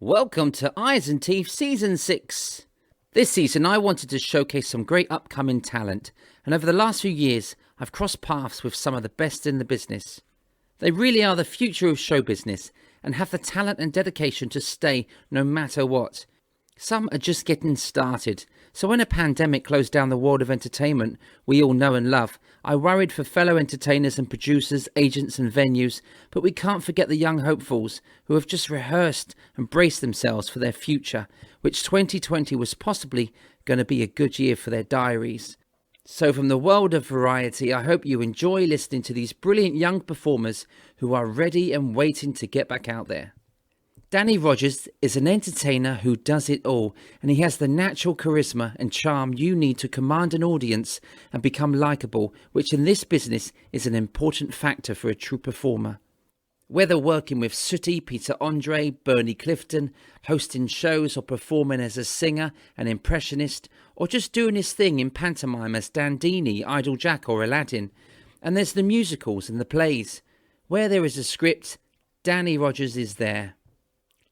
Welcome to Eyes and Teeth Season 6. This season I wanted to showcase some great upcoming talent, and over the last few years I've crossed paths with some of the best in the business. They really are the future of show business and have the talent and dedication to stay no matter what. Some are just getting started, so when a pandemic closed down the world of entertainment we all know and love, I worried for fellow entertainers and producers, agents and venues, but we can't forget the young hopefuls who have just rehearsed and braced themselves for their future, which 2020 was possibly going to be a good year for their diaries. So from the world of variety, I hope you enjoy listening to these brilliant young performers who are ready and waiting to get back out there. Danny Rogers is an entertainer who does it all, and he has the natural charisma and charm you need to command an audience and become likeable, which in this business is an important factor for a true performer. Whether working with Sooty, Peter Andre, Bernie Clifton, hosting shows or performing as a singer, an impressionist, or just doing his thing in pantomime as Dandini, Idle Jack or Aladdin. And there's the musicals and the plays. Where there is a script, Danny Rogers is there.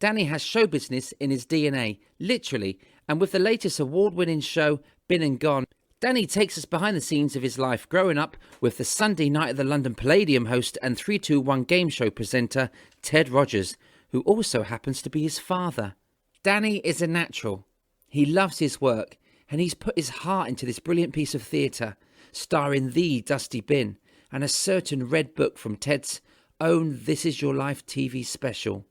Danny has show business in his DNA, literally, and with the latest award-winning show, Been and Gone, Danny takes us behind the scenes of his life growing up with the Sunday Night at the London Palladium host and 3-2-1 game show presenter, Ted Rogers, who also happens to be his father. Danny is a natural. He loves his work, and he's put his heart into this brilliant piece of theatre, starring the Dusty Bin, and a certain red book from Ted's own This Is Your Life TV special.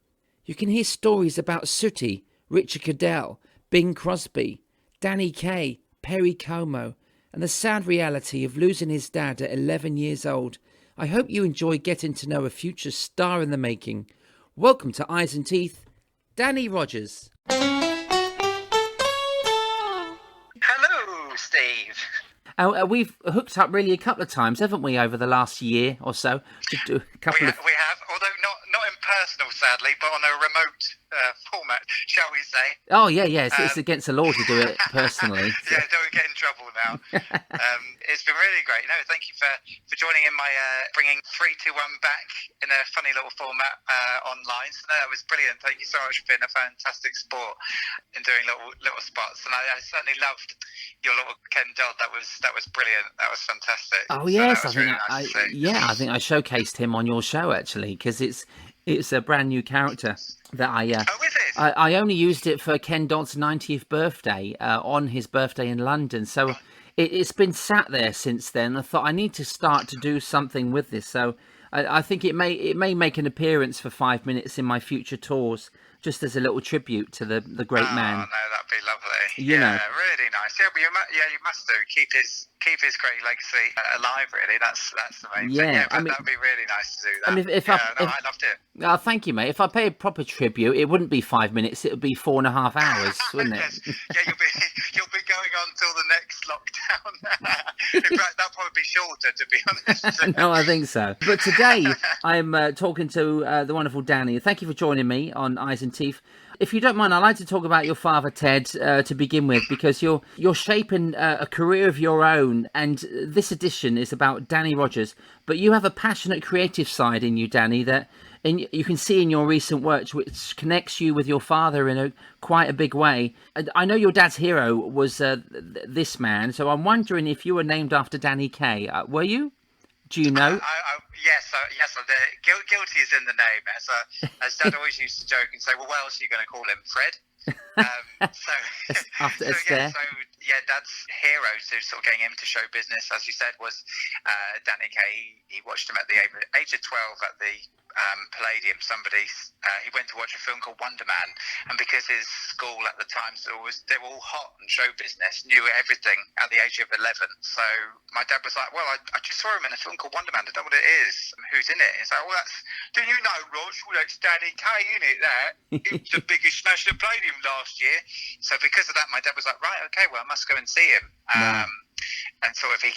You can hear stories about Sooty, Richard Cadell, Bing Crosby, Danny Kaye, Perry Como, and the sad reality of losing his dad at 11 years old. I hope you enjoy getting to know a future star in the making. Welcome to Eyes and Teeth, Danny Rogers. Hello, Steve. We've hooked up really a couple of times, haven't we, over the last year or so? To do a couple We have, although not in personal, sadly, but on a remote format, shall we say? Oh, yeah, it's against the law to do it personally. So. Yeah, don't get in trouble now. It's been really great. No, thank you for joining in my bringing 3-2-1 back in a funny little format online. So no, that was brilliant. Thank you so much for being a fantastic sport in doing little spots. And I certainly loved your little Ken Dodd. That was brilliant. That was fantastic. Oh yes, so I think I showcased him on your show actually because it's a brand new character that Oh, is it? I only used it for Ken Dodd's 90th birthday on his birthday in London. So it's been sat there since then. I thought I need to start to do something with this. So I think it may make an appearance for 5 minutes in my future tours, just as a little tribute to the great man. Oh no, that'd be lovely. You know. Really nice. Yeah, but you must do keep his great legacy alive. Really, that's the main thing. Yeah, but that'd be really nice to do that. I mean, I loved it. Oh, thank you, mate. If I pay a proper tribute, it wouldn't be 5 minutes. It would be 4.5 hours, wouldn't it? Yeah, you'll be going on till the next lockdown. In fact, that'll probably be shorter, to be honest. No, I think so. But today, I'm talking to the wonderful Danny. Thank you for joining me on Eyes and Teeth. If you don't mind, I'd like to talk about your father, Ted, to begin with, because you're shaping a career of your own, and this edition is about Danny Rogers. But you have a passionate creative side in you, Danny, that you can see in your recent work, which connects you with your father in quite a big way. And I know your dad's hero was this man, so I'm wondering if you were named after Danny Kaye. Were you? Do you know? Yes. Guilty is in the name. As Dad always used to joke and say, well, what else are you going to call him? Fred? After Esther. Dad's hero to sort of getting him to show business, as you said, was Danny Kaye. He watched him at the age of 12 at the Palladium. He went to watch a film called Wonder Man, and because his school at the time they were all hot on show business, knew everything at the age of 11. So my dad was like, well, I just saw him in a film called Wonder Man. I don't know what it is. Who's in it? He's like, well, do you know, Rog? Well, that's Danny Kaye, isn't it? He was the biggest smash at the Palladium last year. So because of that, my dad was like, right, okay, well, I must go and see him. Wow. And sort of he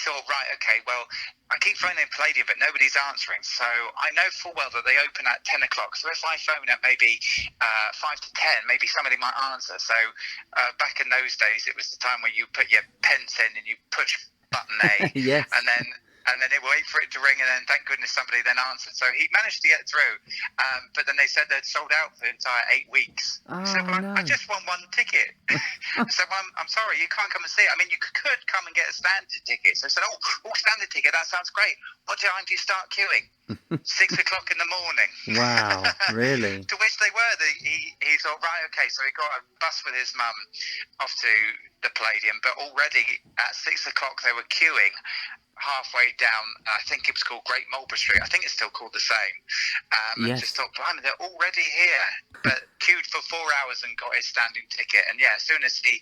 thought, right, okay, well, I keep phoning Palladium, but nobody's answering. So I know full well that they open at 10 o'clock. So if I phone at maybe 5 to 10, maybe somebody might answer. So back in those days, it was the time where you put your pence in and you push button A. Yes. And then and then they wait for it to ring, and then thank goodness somebody then answered. So he managed to get through, but then they said they'd sold out for the entire 8 weeks. Oh, So no. I just want one ticket. So I'm sorry, you can't come and see it. I mean, you could come and get a standard ticket. So I said, standard ticket, that sounds great. What time do you start queuing? 6 o'clock in the morning. Wow, really? To which they were. He thought, right, okay, so he got a bus with his mum off to the Palladium, but already at 6 o'clock they were queuing halfway down, I think it was called Great Marlborough Street. I think it's still called the same. And just thought, blimey, they're already here. But queued for 4 hours and got his standing ticket. And yeah, as soon as he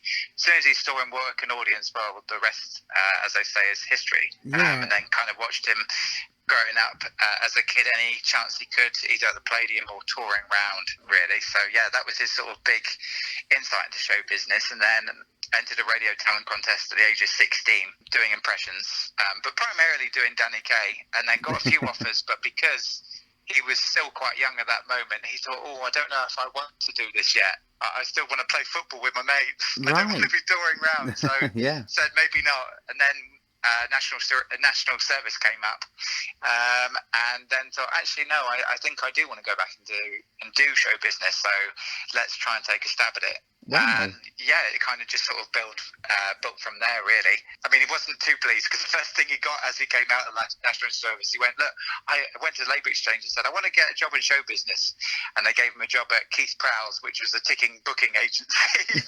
saw him work an audience, well, the rest, as they say, is history. Yeah. And then kind of watched him growing up as a kid, any chance he could, either at the Palladium or touring around, really. So yeah, that was his sort of big insight into show business. And then entered a radio talent contest at the age of 16 doing impressions, but primarily doing Danny Kaye, and then got a few offers, but because he was still quite young at that moment, he thought, I don't know if I want to do this yet. I still want to play football with my mates. Right. I don't want to be touring around. So said maybe not. And then national service came up, and then thought, actually, no, I think I do want to go back and do show business. So let's try and take a stab at it. Wow. And yeah, it kind of just sort of built from there, really. I mean, he wasn't too pleased because the first thing he got as he came out of national service, he went, look, I went to the Labour Exchange and said, I want to get a job in show business. And they gave him a job at Keith Prowse, which was a ticking booking agency.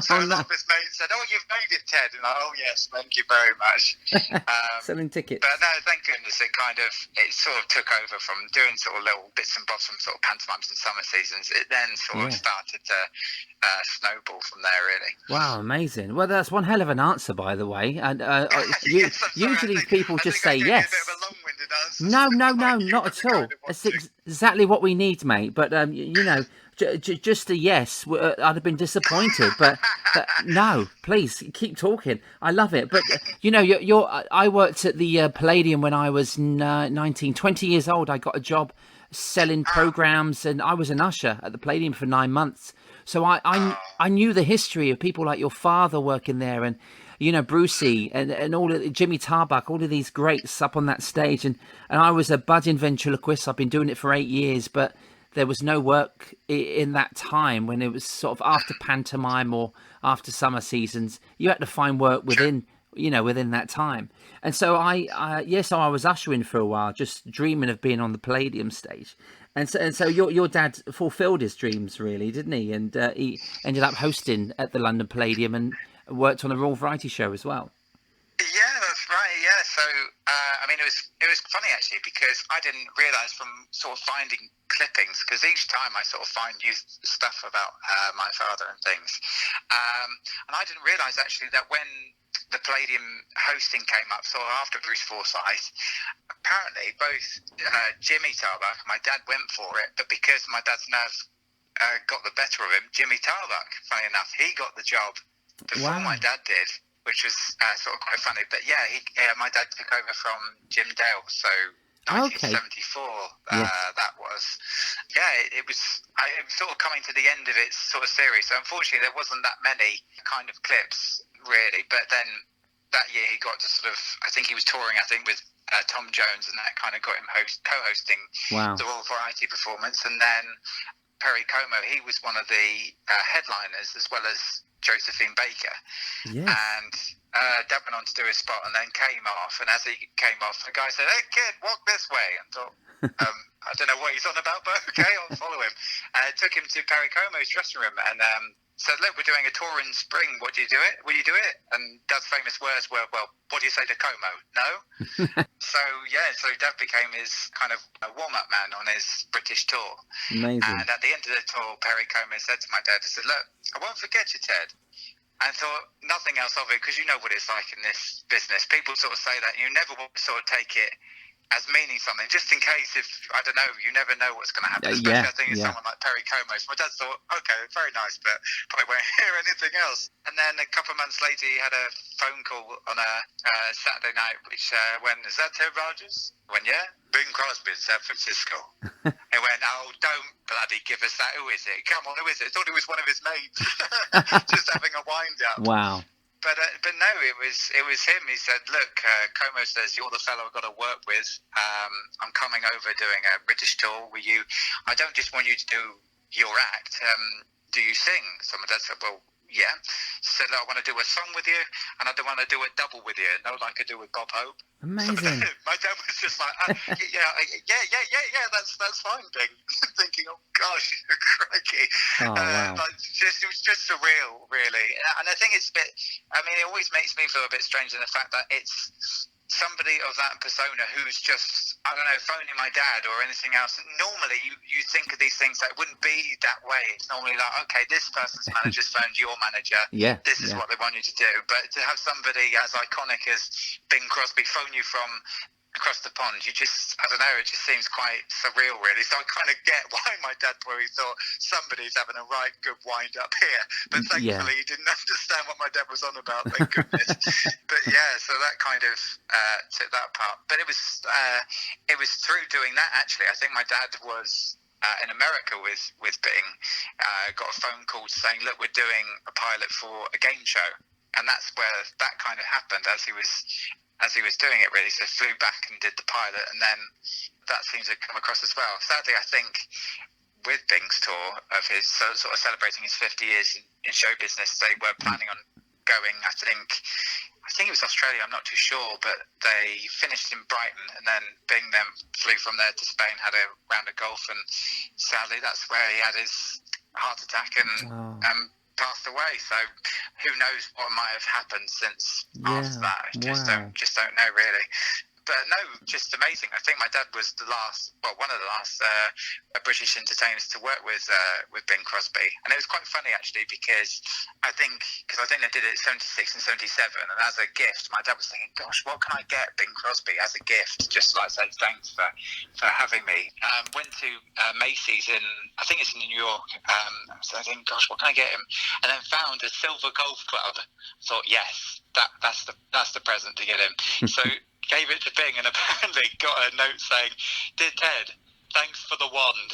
So a lot of his mates said, you've made it, Ted. And I'm like, yes, thank you very much. Selling tickets. But no, thank goodness it sort of took over from doing sort of little bits and bobs from sort of pantomimes and summer seasons. It then sort of started to snowball from there, really. Wow, amazing. Well, that's one hell of an answer, by the way. And Yes, usually people just say yes. A bit of a long-winded answer. No, not at all. That's exactly what we need, mate. But just a yes, I'd have been disappointed. But no, please keep talking. I love it. But I worked at the Palladium when I was 19, 20 years old. I got a job selling programs, and I was an usher at the Palladium for 9 months. So I knew the history of people like your father working there, and Brucey and all of Jimmy Tarbuck, all of these greats up on that stage, and I was a budding ventriloquist. I've been doing it for 8 years, but there was no work in that time when it was sort of after pantomime or after summer seasons. You had to find work within that time. And so I was ushering for a while, just dreaming of being on the Palladium stage. And so your dad fulfilled his dreams, really, didn't he? And he ended up hosting at the London Palladium and worked on a Royal Variety Show as well. Yeah, that's right. Yeah, so I mean, it was funny actually, because I didn't realise from sort of finding clippings, because each time I sort of find new stuff about my father and things, and I didn't realise actually that when the Palladium hosting came up, so after Bruce Forsyth, apparently both Jimmy Tarbuck and my dad went for it, but because my dad's nerves got the better of him, Jimmy Tarbuck, funny enough, he got the job before my dad did, which was sort of quite funny. But yeah, my dad took over from Jim Dale, so 1974, that was. Yeah, it was sort of coming to the end of its sort of series. So unfortunately, there wasn't that many kind of clips, really. But then that year, he got to sort of, I think he was touring, with Tom Jones, and that kind of got him co-hosting the Royal Variety performance. And then Perry Como, he was one of the headliners, as well as Josephine Baker. Yes. And Dad went on to do his spot and then came off. And as he came off, the guy said, "Hey, kid, walk this way." And thought, I don't know what he's on about, but okay, I'll follow him. Took him to Perry Como's dressing room and said, "Look, we're doing a tour in spring. Will you do it? Will you do it?" And Dad's famous words were, "Well, what do you say to Como? No?" So Dad became his kind of warm-up man on his British tour. Amazing. And at the end of the tour, Perry Como said to my dad, he said, "Look, I won't forget you, Ted." And thought nothing else of it, because you know what it's like in this business. People sort of say that, and you never want to sort of take it as meaning something, just in case, if, I don't know, you never know what's going to happen, especially I think it's someone like Perry Como. So my dad thought, okay, very nice, but probably won't hear anything else. And then a couple of months later, he had a phone call on a Saturday night, which went, "Is that Ted Rogers?" I went, "Yeah." "Bing Crosby in San Francisco." He went, "Oh, don't bloody give us that. Who is it? Come on, who is it?" I thought it was one of his mates, just having a wind up. Wow. But no, it was him. He said, "Look, Como says you're the fellow I've got to work with. I'm coming over doing a British tour with you. I don't just want you to do your act. Do you sing?" So my dad said, "Well, yeah." She said, "Look, I want to do a song with you, and I don't want to do a double with you. No, like I do with Bob Hope." Amazing. So my dad was just like, yeah, that's fine, Bing. Thinking, oh gosh, crikey. Oh, wow. It was just surreal, really. And I think it's a bit, I mean, it always makes me feel a bit strange in the fact that it's somebody of that persona who's just, I don't know, phoning my dad or anything else. Normally, you think of these things that it wouldn't be that way. It's normally like, okay, this person's manager's phoned your manager. Yeah. This is what they want you to do. But to have somebody as iconic as Bing Crosby phone you from across the pond, you just, I don't know, it just seems quite surreal, really. So I kind of get why my dad probably thought somebody's having a right good wind up here. But thankfully, he didn't understand what my dad was on about, thank goodness. But yeah, so that kind of took that part. But it was through doing that, actually. I think my dad was in America with Bing, got a phone call saying, "Look, we're doing a pilot for a game show." And that's where that kind of happened as he was doing it, really. So flew back and did the pilot, and then that seems to come across as well. Sadly, I think with Bing's tour of his sort of celebrating his 50 years in show business, they were planning on going, I think it was Australia, I'm not too sure, but they finished in Brighton, and then Bing then flew from there to Spain, had a round of golf, and sadly that's where he had his heart attack and passed away. So who knows what might have happened since after that. I just don't know, really. But no, just amazing. I think my dad was one of the last British entertainers to work with Bing Crosby, and it was quite funny actually because I think they did it 76 and 77, and as a gift, my dad was thinking, "Gosh, what can I get Bing Crosby as a gift?" Just like say thanks for having me. Went to Macy's I think it's in New York. So I think, "Gosh, what can I get him?" And then found a silver golf club. Thought, yes, that's the present to get him. So gave it to Bing, and apparently got a note saying, "Dear Ted, thanks for the wand,"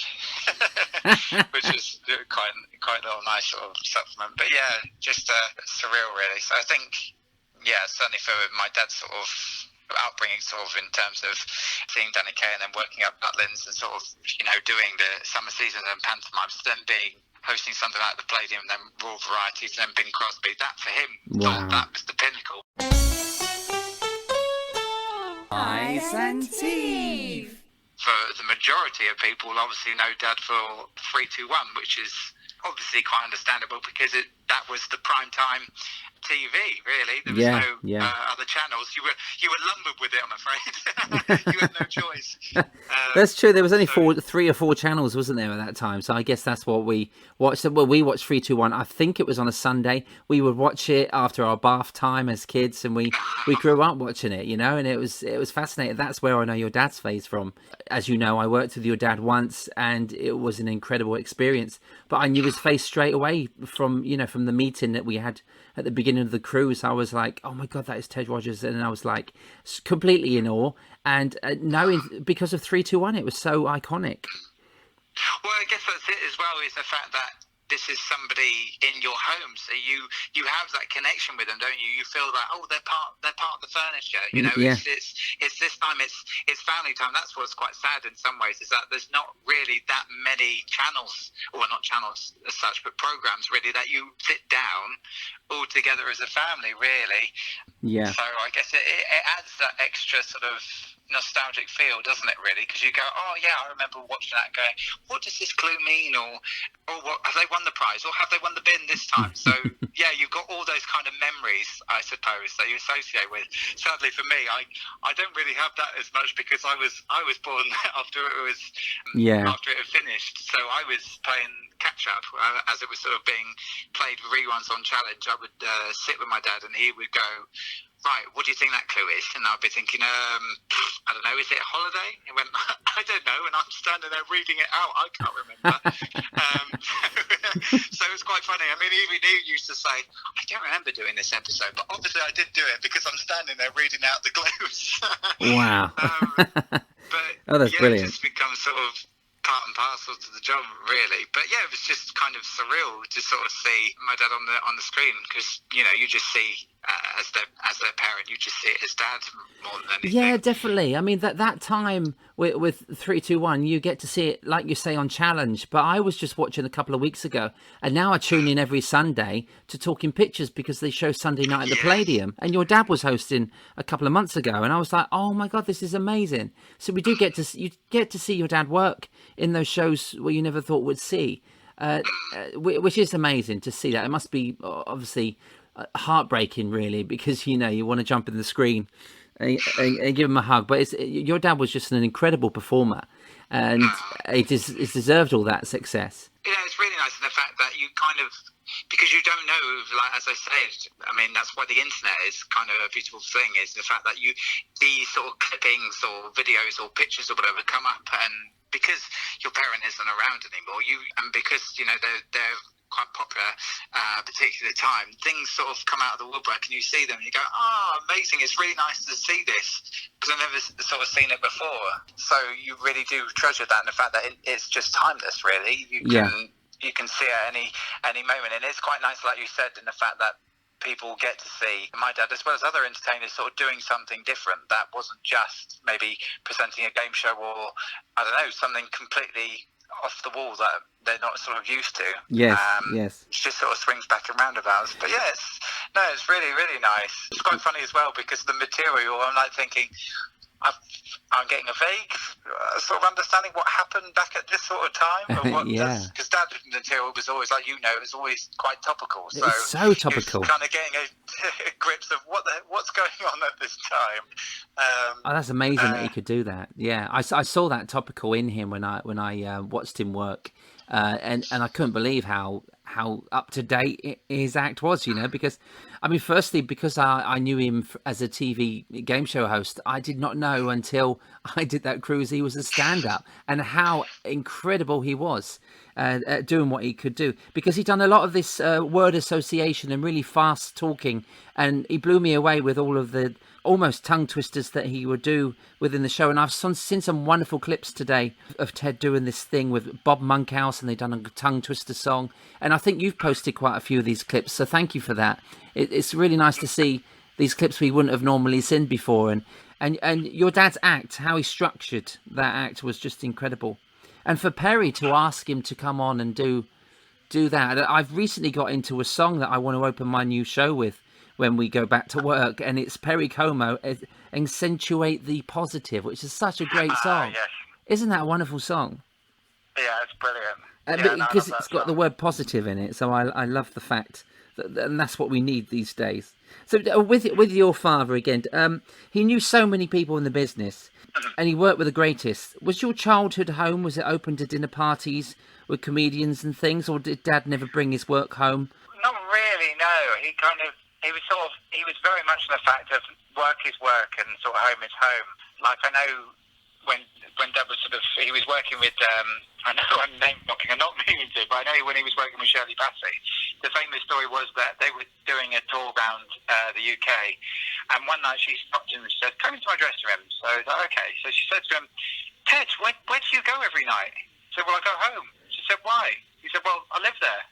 which is quite a nice sort of supplement. But yeah, just surreal, really. So I think, certainly for my dad's sort of upbringing, sort of in terms of seeing Danny Kaye and then working up Butlins and sort of, doing the summer season and pantomimes, then hosting something like the Palladium, then Royal Varieties, and then Bing Crosby, that for him, thought that was the pinnacle. Ice and Teeth. For the majority of people, obviously know Dad for 3-2-1, which is obviously quite understandable because that was the prime time TV, really. There was no other channels. You were lumbered with it, I'm afraid. You had no choice. That's true. There was only 3 or 4 channels, wasn't there, at that time? So I guess that's what we watched. Well, we watched 3-2-1. I think it was on a Sunday. We would watch it after our bath time as kids, and we grew up watching it, and it was fascinating. That's where I know your dad's face from. As you know, I worked with your dad once, and it was an incredible experience. But I knew his face straight away from the meeting that we had at the beginning of the cruise. I was like, "Oh my God, that is Ted Rogers," and I was like completely in awe. And knowing because of 3-2-1, it was so iconic. Well, I guess that's it as well, is the fact that this is somebody in your home, so you have that connection with them, don't you? You feel that, oh, they're part of the furniture. It's this time, it's family time. That's what's quite sad in some ways, is that there's not really that many channels, or not channels as such, but programs really that you sit down all together as a family, really. Yeah. So I guess it adds that extra sort of nostalgic feel, doesn't it, really? Because you go, "Oh yeah, I remember watching that," going, "What does this clue mean?" Or what, have they won the prize, or have they won the bin this time? So yeah, you've got all those kind of memories, I suppose, that you associate with. Sadly for me, I don't really have that as much because I was born after it was after it had finished, so I was playing catch up as it was sort of being played reruns on Challenge. I would sit with my dad, and he would go, "Right, what do you think that clue is?" And I'd be thinking, I don't know, is it holiday? He went, "I don't know," and I'm standing there reading it out. I can't remember. So it was quite funny. I mean, even he used to say, "I don't remember doing this episode," but obviously I did do it because I'm standing there reading out the clues. Wow. But that's brilliant. It just becomes sort of part and parcel to the job, really. But yeah, it was just kind of surreal to sort of see my dad on the screen, because you just see as their parent. You just see it as dad more than anything. Yeah, definitely. I mean, that time with 321, you get to see it, like you say, on Challenge. But I was just watching a couple of weeks ago, and now I tune in every Sunday to Talking Pictures because they show Sunday night at the Palladium. And your dad was hosting a couple of months ago, and I was like, oh my God, this is amazing. So you get to see your dad work in those shows where you never thought would see, which is amazing to see that. It must be obviously heartbreaking, really, because you want to jump in the screen and give him a hug. But your dad was just an incredible performer, and it deserved all that success. Yeah, it's really nice, and the fact that you kind of, because you don't know, like as I said, I mean, that's why the internet is kind of a beautiful thing, is the fact that these sort of clippings or videos or pictures or whatever come up, and because your parent isn't around anymore, and because they're quite popular, particularly at the time, things sort of come out of the woodwork and you see them and you go, amazing, it's really nice to see this, because I've never sort of seen it before. So you really do treasure that, and the fact that it's just timeless, really. You can see it at any moment, and it's quite nice, like you said, in the fact that people get to see my dad, as well as other entertainers, sort of doing something different that wasn't just maybe presenting a game show or, I don't know, something completely off the wall that they're not sort of used to. Yes. It just sort of swings back and roundabouts. But yeah, it's really, really nice. It's quite funny as well, because the material, I'm like thinking, I'm getting a vague sort of understanding what happened back at this sort of time. Because Dad's material was always, like it was always quite topical. So it's so topical. Kind of getting a grips of what's going on at this time. That's amazing that he could do that. Yeah, I saw that topical in him when I watched him work, and I couldn't believe how up to date his act was, because, I mean, firstly, because I knew him as a TV game show host, I did not know until I did that cruise he was a stand-up, and how incredible he was at doing what he could do, because he'd done a lot of this word association and really fast talking, and he blew me away with all of the almost tongue twisters that he would do within the show. And I've seen some wonderful clips today of Ted doing this thing with Bob Monkhouse, and they've done a tongue twister song, and I think you've posted quite a few of these clips, so thank you for that. It's really nice to see these clips we wouldn't have normally seen before, and your dad's act, how he structured that act, was just incredible. And for Perry to ask him to come on and do that, I've recently got into a song that I want to open my new show with when we go back to work, and it's Perry Como, Accentuate the Positive, which is such a great song. Yes. Isn't that a wonderful song? Yeah, it's brilliant. Because it's got the word positive in it, so I love the fact that, and that's what we need these days. So with your father again, he knew so many people in the business, and he worked with the greatest. Was your childhood home, was it open to dinner parties with comedians and things, or did Dad never bring his work home? Not really, no. He was very much in the fact of work is work and sort of home is home. Like, I know when Dad was he was working with, I know I'm name dropping, I'm not meaning to, but I know when he was working with Shirley Bassey, the famous story was that they were doing a tour around the UK, and one night she stopped him and she said, "Come into my dressing room." So I was like, okay. So she said to him, "Ted, where do you go every night?" He said, "Well, I go home." She said, "Why?" He said, "Well, I live there."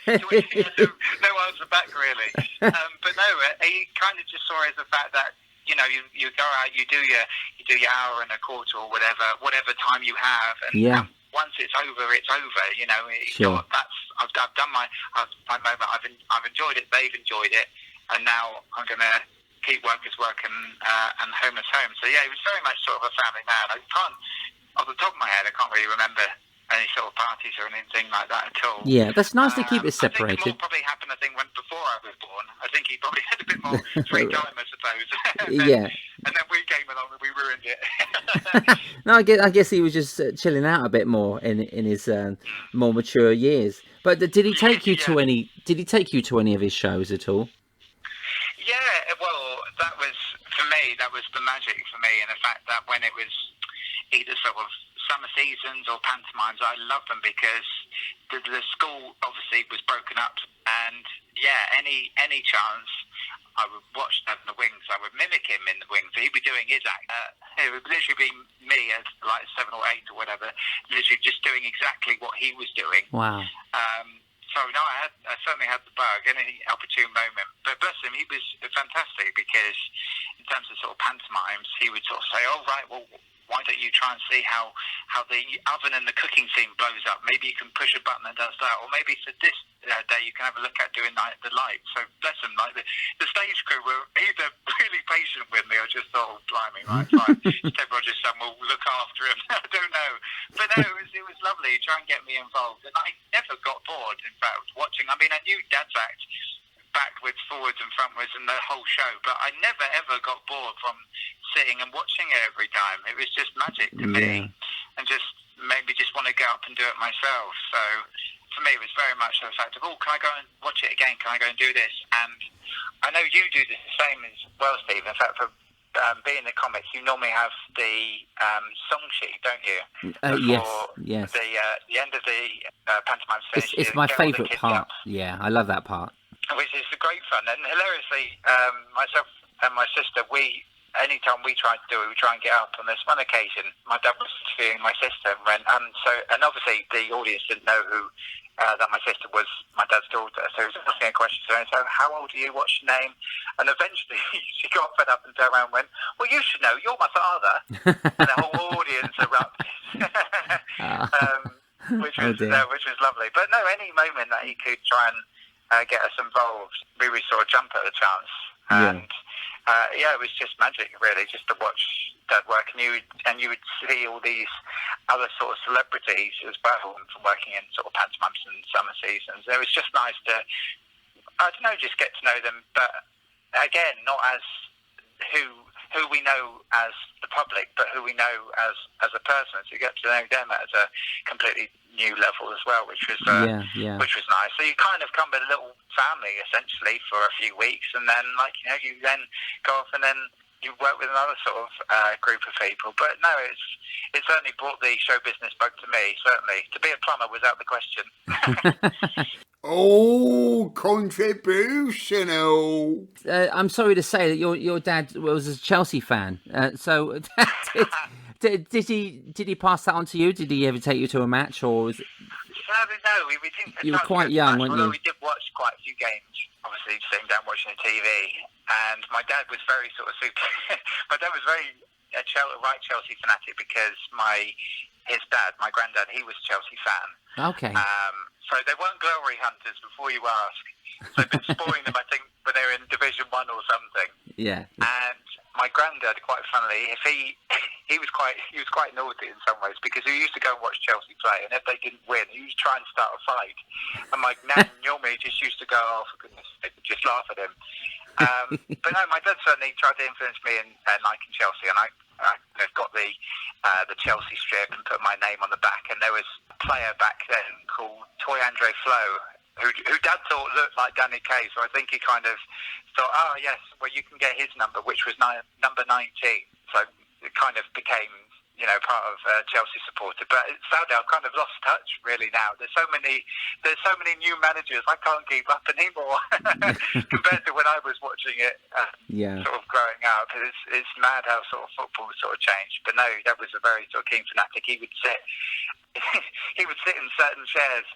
So he had no answer back, really. But no, he kind of just saw it as the fact that, you go out, you do your hour and a quarter or whatever time you have, and once it's over, it's over. Sure. I've done my moment. I've enjoyed it. They've enjoyed it, and now I'm gonna keep work as work and home as home. So yeah, he was very much sort of a family man. I can't, off the top of my head, I can't really remember any sort of parties or anything like that at all. Yeah, that's nice to keep it separated. I think more probably happened, before I was born. I think he probably had a bit more free time, I suppose. And then we came along and we ruined it. No, I guess he was just chilling out a bit more in his more mature years. But did he take you to any? Did he take you to any of his shows at all? Yeah, well, that was, for me, that was the magic for me, and the fact that when it was either sort of summer seasons or pantomimes, I loved them because the school obviously was broken up, and any chance I would watch that in the wings. I would mimic him in the wings. He'd be doing his act. It would literally be me as like 7 or 8 or whatever, literally just doing exactly what he was doing. Wow. So no, I certainly had the bug, any opportune moment. But bless him, he was fantastic because in terms of sort of pantomimes, he would sort of say, "Oh right, well, why don't you try and see how the oven and the cooking scene blows up? Maybe you can push a button that does that, or maybe for this day you can have a look at doing the light." So bless him, like the stage crew were either really patient with me or just thought, "Oh blimey, right, fine, Ted Rogers' son will look after him." I don't know, but no, it was lovely to try and get me involved, and I never got bored. In fact, watching, I mean, I knew Dad's act backwards, forwards and frontwards and the whole show, but I never ever got bored from sitting and watching it every time. It was just magic to me, and just made me just want to get up and do it myself. So for me, it was very much the fact of, "Oh, can I go and watch it again? Can I go and do this?" And I know you do the same as well, Steve. In fact, for being the comics, you normally have the song sheet, don't you? Yes. The end of the pantomime finish. It's my favourite part. Yeah, I love that part. Which is great fun, and hilariously, myself and my sister, anytime we try to do it, we try and get up. On this one occasion, my dad was interviewing my sister and went, and obviously the audience didn't know who that my sister was my dad's daughter, so he was asking a question to her, and so, "How old are you? What's your name?" And eventually she got fed up and turned around and went, "Well, you should know, you're my father." And the whole audience erupted. Which was lovely. But no, any moment that he could try and get us involved, we would sort of jump at the chance. And it was just magic, really, just to watch Dad work, and you would see all these other sort of celebrities as well from working in sort of pantomimes and summer seasons. It was just nice to, I don't know, just get to know them, but again, not as who we know as the public, but who we know as a person. So you get to know them at a completely new level as well, which was which was nice. So you kind of come with a little family essentially for a few weeks, and then you then go off and then you work with another sort of group of people. But no, it certainly brought the show business bug to me. Certainly, to be a plumber was out the question. Oh, contributional. I'm sorry to say that your dad was a Chelsea fan. So did he pass that on to you? Did he ever take you to a match, or was it? No, we didn't. You were quite young, weren't you? We did watch quite a few games, obviously sitting down watching the TV. And my dad was very sort of super. My dad was very a right Chelsea fanatic because his dad, my granddad, he was a Chelsea fan. Okay. So they weren't glory hunters, before you ask. So they've been spoiling them, I think, when they were in Division 1 or something. Yeah. And my granddad, quite funnily, he was quite naughty in some ways, because he used to go and watch Chelsea play, and if they didn't win, he used to try and start a fight. And my nan normally just used to go, "Oh, for goodness sake," just laugh at him. But no, my dad certainly tried to influence me in liking Chelsea, and I got the Chelsea strip and put my name on the back. And there was a player back then called Toy Andre Flo, who Dad thought looked like Danny Kaye. So I think he kind of thought, "Oh yes, well you can get his number," which was number 19. So it kind of became, part of Chelsea supporter. But sadly, I've kind of lost touch really now. There's so many new managers. I can't keep up anymore compared to when I was watching it. Sort of growing up, it's mad how sort of football sort of changed. But no, that was a very sort of keen fanatic. He would sit in certain chairs,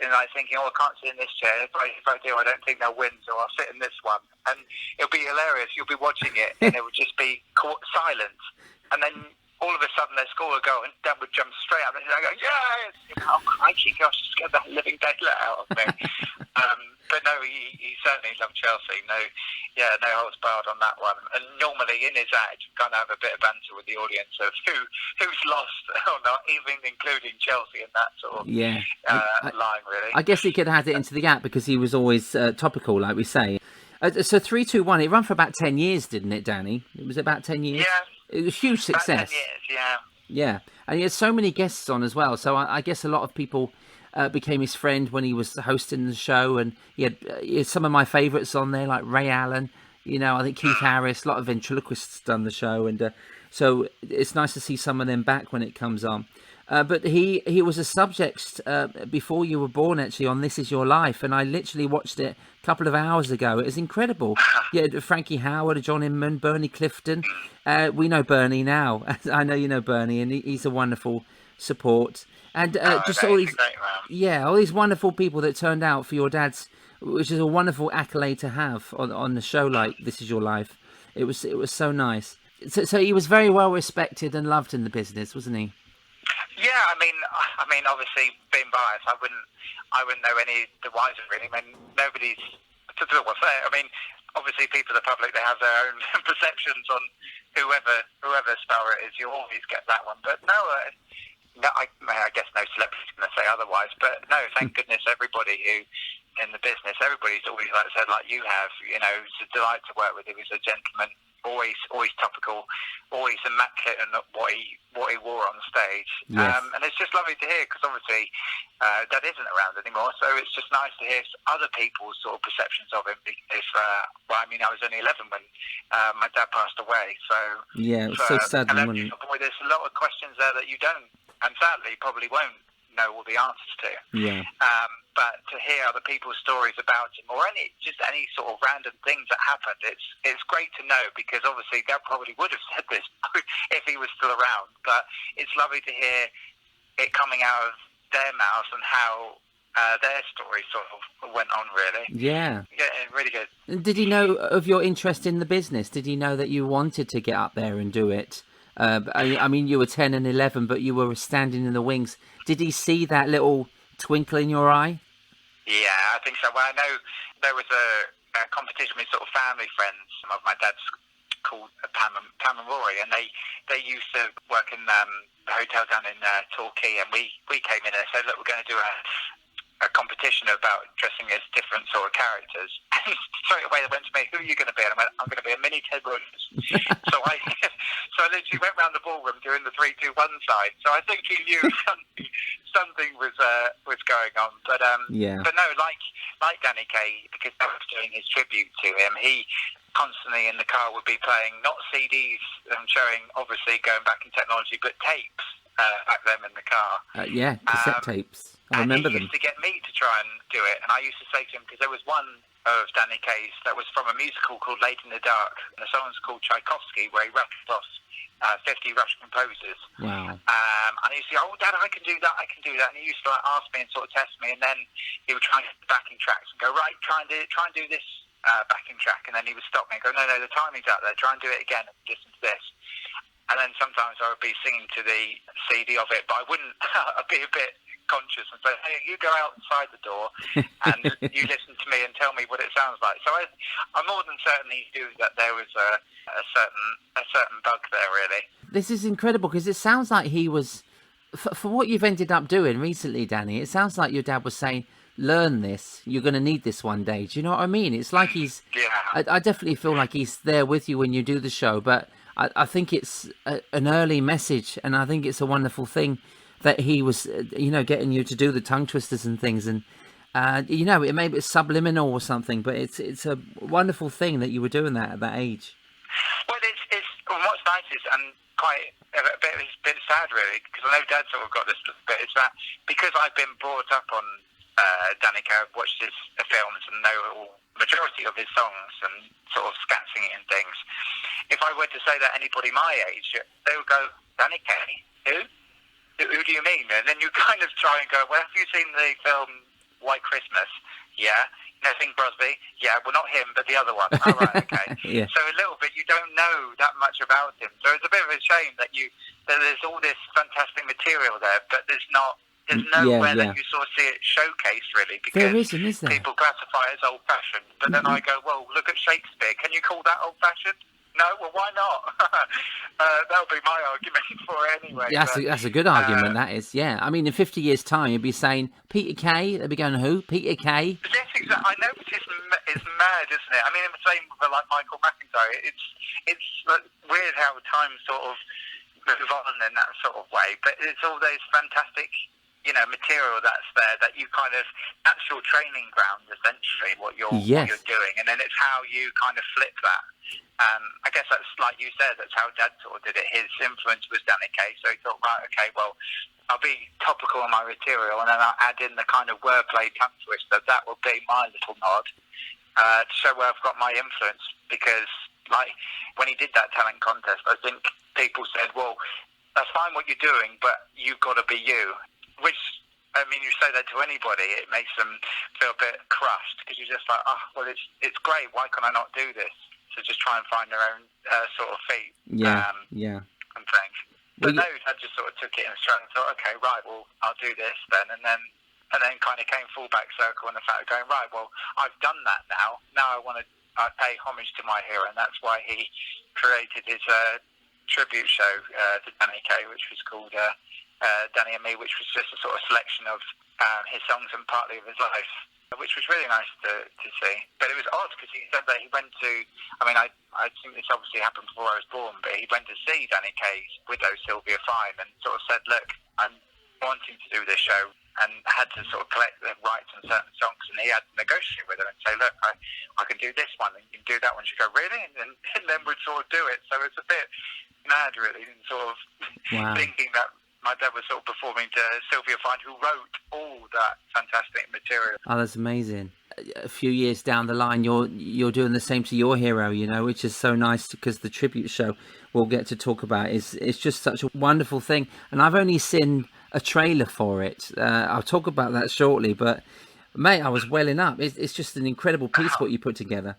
and I thinking, "Oh, I can't sit in this chair. If I do, I don't think they'll win, so I'll sit in this one." And it'll be hilarious. You'll be watching it, and it would just be silence, and then all of a sudden they score a goal, and Dad would jump straight up and I go, "Yes!" "Oh, crikey, gosh, just get that living daylight out of me." But no, he certainly loved Chelsea. No holds barred on that one. And normally in his act, you kind of have a bit of banter with the audience of who's lost or not, even including Chelsea in that sort of line, really. I guess he could have had it into the act because he was always topical, like we say. So 3, 2, 1. It ran for about 10 years, didn't it, Danny? It was about 10 years. Yeah. It was a huge success. About 10 years, yeah. Yeah, and he had so many guests on as well. So I guess a lot of people became his friend when he was hosting the show, and he had some of my favourites on there, like Ray Allen. I think Keith Harris. A lot of ventriloquists done the show, and so it's nice to see some of them back when it comes on. But he was a subject before you were born, actually, on This Is Your Life, and I literally watched it a couple of hours ago. It was incredible. Yeah, Frankie Howard, John Inman, Bernie Clifton. We know Bernie now. I know you know Bernie, and he's a wonderful support. And just all these, all these wonderful people that turned out for your dad's, which is a wonderful accolade to have on the show like This Is Your Life. It was so nice. So he was very well respected and loved in the business, wasn't he? Yeah, I mean, obviously being biased, I wouldn't know any the wiser really. I mean, nobody's to do what's there. I mean, obviously people, the public, they have their own perceptions on whoever star it is. You always get that one, but no, I guess no celebrity's going to say otherwise. But no, thank goodness everybody who in the business, everybody's always like you have. You know, it's a delight to work with. He was a gentleman. Always topical, always immaculate in what he wore on stage. Yes. And it's just lovely to hear, because obviously Dad isn't around anymore, so it's just nice to hear other people's sort of perceptions of him. Because I was only 11 when my dad passed away, so yeah, it was so sudden. Boy, there's a lot of questions there that you don't, and sadly probably won't know all the answers to. Yeah. But to hear other people's stories about him, or any sort of random things that happened, it's great to know, because obviously Dad probably would have said this if he was still around. But it's lovely to hear it coming out of their mouths and how their story sort of went on, really. Yeah. Yeah, really good. Did he know of your interest in the business? Did he know that you wanted to get up there and do it? I mean, you were 10 and 11, but you were standing in the wings. Did he see that little twinkle in your eye? Yeah, I think so. Well, I know there was a competition with sort of family friends of my dad's called Pam and Rory, and they used to work in the hotel down in Torquay, and we came in and said, look, we're going to do a competition about dressing as different sort of characters. And straight away they went to me, who are you going to be? And I went, I'm going to be a mini Ted Rogers. so I literally went round the ballroom doing the 3, 2, 1 sign. So I think he knew something was going on. But but no, like Danny Kaye, because I was doing his tribute to him, he constantly in the car would be playing not CDs and showing, obviously going back in technology, but tapes back then in the car. Cassette tapes. I remember them. He used to get me to try and do it, and I used to say to him, because there was one of Danny Kaye's that was from a musical called Late in the Dark, and the song's called Tchaikovsky, where he rattled off 50 Russian composers. Wow. And he used to go, oh, Dad, I can do that. And he used to ask me and sort of test me, and then he would try and get the backing tracks and go, right, try and do this backing track, and then he would stop me and go, no, the timing's out there, try and do it again and listen to this. And then sometimes I would be singing to the CD of it, but I wouldn't. I'd be a bit conscious and say, hey, you go outside the door and you listen to me and tell me what it sounds like. So I more than certainly knew that there was a certain bug there, really. This is incredible, because it sounds like he was, for what you've ended up doing recently, Danny, it sounds like your dad was saying, learn this, you're going to need this one day. Do you know what I mean? It's like he's, I definitely feel like he's there with you when you do the show, but I think it's an early message, and I think it's a wonderful thing that he was, getting you to do the tongue twisters and things, and it may be subliminal or something, but it's a wonderful thing that you were doing that at that age. Well, it's what's nice is, and quite a bit sad really, because I know Dad sort of got this little bit. It's that because I've been brought up on Danny Kaye, I've watched his films and know majority of his songs and sort of scat singing and things. If I were to say that anybody my age, they would go, Danny Kaye, who? Who do you mean? And then you kind of try and go, well, have you seen the film White Christmas? Yeah. Bing Crosby? Yeah, well, not him, but the other one. Oh, right, okay. Yeah. So a little bit, you don't know that much about him. So it's a bit of a shame that there's all this fantastic material there, but there's nowhere that you sort of see it showcased, really, because there isn't, is there? People classify it as old-fashioned. But then I go, well, look at Shakespeare. Can you call that old-fashioned? No, well, why not? That would be my argument for it anyway. Yeah, that's a good argument, that is, yeah. I mean, in 50 years' time, you'd be saying, Peter Kaye, they'd be going, who? Peter Kaye? Yes, exactly. I know it's mad, isn't it? I mean, the same with like Michael McIntyre. It's weird how time sort of move on in that sort of way, but it's all those fantastic material that's there that you kind of, that's your training ground essentially, what you're doing, and then it's how you kind of flip that. I guess that's like you said, that's how Dad sort of did it. His influence was Danny Kaye, so he thought, right, okay, well, I'll be topical on my material, and then I'll add in the kind of wordplay tongue twister. That will be my little nod to show where I've got my influence. Because, like, when he did that talent contest, I think people said, well, that's fine what you're doing, but you've got to be you. Which, I mean, you say that to anybody, it makes them feel a bit crushed, because you're just like, oh, well, it's great, why can I not do this? So just try and find their own sort of feet. And things. But no, I just sort of took it in stride and thought, okay, right, well, I'll do this then. And then kind of came full back circle in the fact of going, right, well, I've done that now. Now I want to pay homage to my hero, and that's why he created his tribute show to Danny Kaye, which was called Danny and Me, which was just a sort of selection of his songs and partly of his life, which was really nice to see. But it was odd, because he said that he went to, I mean, I think this obviously happened before I was born, but he went to see Danny Kaye's widow, Sylvia Fine, and sort of said, look, I'm wanting to do this show, and had to sort of collect the rights on certain songs, and he had to negotiate with her and say, look, I can do this one, and you can do that one. She'd go, really? And then we'd sort of do it. So it's a bit mad, really, and sort of thinking that my dad was sort of performing to Sylvia Fine, who wrote all that fantastic material. Oh, that's amazing. A few years down the line, you're doing the same to your hero, you know, which is so nice, because the tribute show we'll get to talk about is just such a wonderful thing. And I've only seen a trailer for it. I'll talk about that shortly, but mate, I was welling up. It's just an incredible piece what you put together.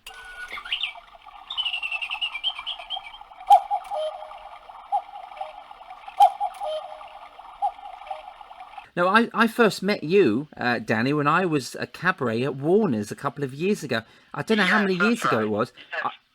Now, I first met you, Danny, when I was a cabaret at Warner's a couple of years ago. I don't know how many years ago it was.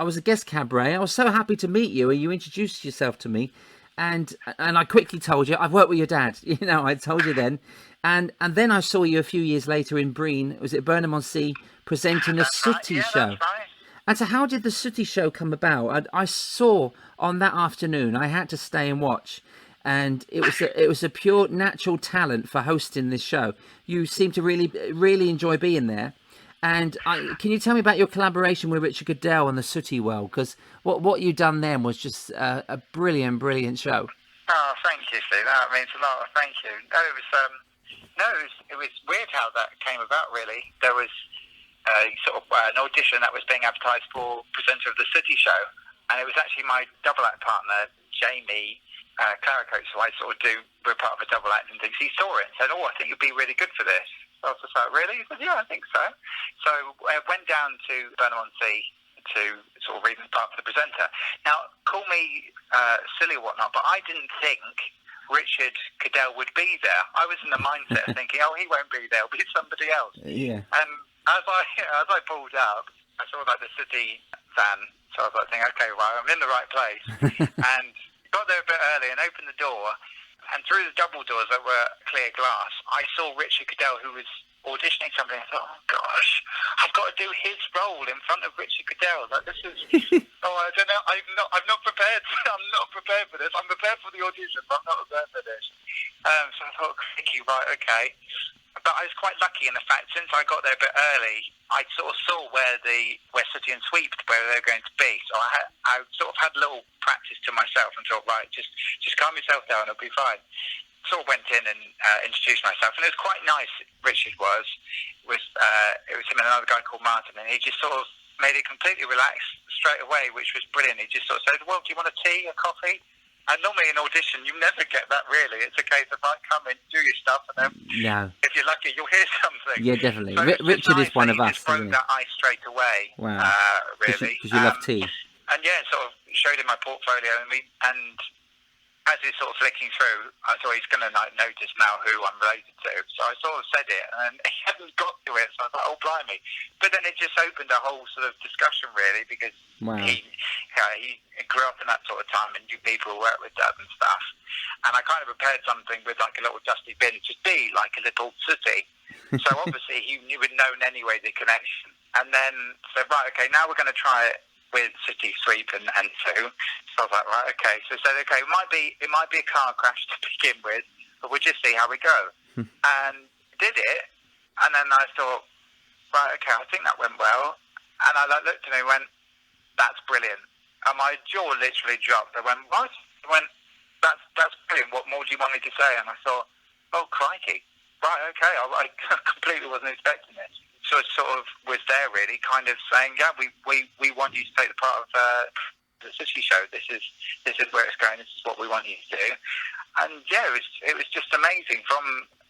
I was a guest cabaret. I was so happy to meet you, and you introduced yourself to me. And I quickly told you, I've worked with your dad. You know, I told you then. And then I saw you a few years later in Breen. Was it Burnham-on-Sea, presenting a Sooty show? That's right. And so how did the Sooty show come about? I saw on that afternoon, I had to stay and watch. And it was a pure natural talent for hosting this show. You seem to really enjoy being there. And can you tell me about your collaboration with Richard Goodell and the Sooty world? Because what you done then was just a brilliant show. Oh, thank you, Steve. That means a lot. Thank you. It was weird how that came about, really. There was sort of an audition that was being advertised for presenter of the Sooty show. And it was actually my double act partner, Jamie Claricoat, so I sort of we're part of a double act and things. He saw it and said, I think you'd be really good for this. So I was just like, really? He said, yeah, I think so. So I went down to Burnham-on-Sea to sort of read the part for the presenter. Now, call me silly or whatnot, but I didn't think Richard Goodell would be there. I was in the mindset of thinking, he won't be there, it'll be somebody else. Yeah. And as I pulled up, I saw like the City van, so I was like thinking, okay, right, I'm in the right place. And got there a bit early and opened the door, and through the double doors that were clear glass, I saw Richard Goodell, who was auditioning somebody. I thought, oh gosh, I've got to do his role in front of Richard Goodell. Like, this is, I don't know, I'm not prepared. I'm not prepared for this. I'm prepared for the audition, but I'm not prepared for this. So I thought, crikey, right, okay. But I was quite lucky in the fact, since I got there a bit early, I sort of saw where Sooty and Sweep, where they were going to be. So I sort of had a little practice to myself and thought, right, just calm yourself down, it'll be fine. Sort of went in and introduced myself, and it was quite nice. Richard was it was him and another guy called Martin, and he just sort of made it completely relaxed straight away, which was brilliant. He just sort of said, well, do you want a tea, a coffee? And normally in audition, you never get that, really. It's a case of, like, come in, do your stuff, and then if you're lucky, you'll hear something. Yeah, definitely. So Richard nice is one of us. He just broke that ice straight away, wow. Really. Because you love tea. And, sort of showed him my portfolio, and as he's sort of flicking through, I thought he's going to notice now who I'm related to. So I sort of said it, and he hadn't got to it, so I was like, oh, blimey. But then it just opened a whole sort of discussion, really, because he grew up in that sort of time and knew people who worked with Dad and stuff. And I kind of prepared something with like a little dusty bin to be like a little Sooty. So obviously he would known anyway the connection. And then said, right, okay, now we're going to try it with Sooty, Sweep and Sue. So I was like, right, okay. So I said, okay, it might be a car crash to begin with, but we'll just see how we go. And did it, and then I thought, right, okay, I think that went well. And I looked at him and went, that's brilliant. And my jaw literally dropped. I went, what? I went, that's brilliant. What more do you want me to say? And I thought, oh, crikey. Right, okay. I completely wasn't expecting this. So it sort of was there, really, kind of saying, yeah, we want you to take the part of the City Show. This is where it's going. This is what we want you to do. And yeah, it was just amazing. From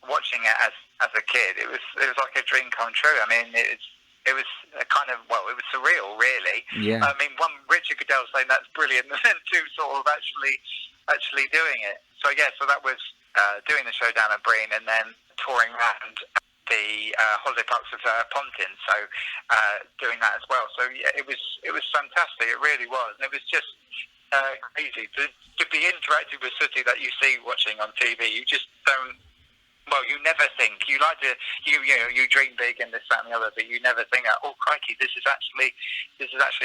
watching it as a kid, it was like a dream come true. I mean, it was a kind of, well, it was surreal, really. Yeah. I mean, one, Richard Goodell saying that's brilliant, and then two, sort of actually doing it. So yeah, so that was doing the show down at Breen, and then touring around the holiday parks of Pontin, so doing that as well. So yeah, it was fantastic. It really was, and it was just crazy to be interacting with Sooty that you see watching on TV. You just don't. Well, you never think. You like to, you dream big and this, that, and the other, but you never think, oh, crikey, this has actually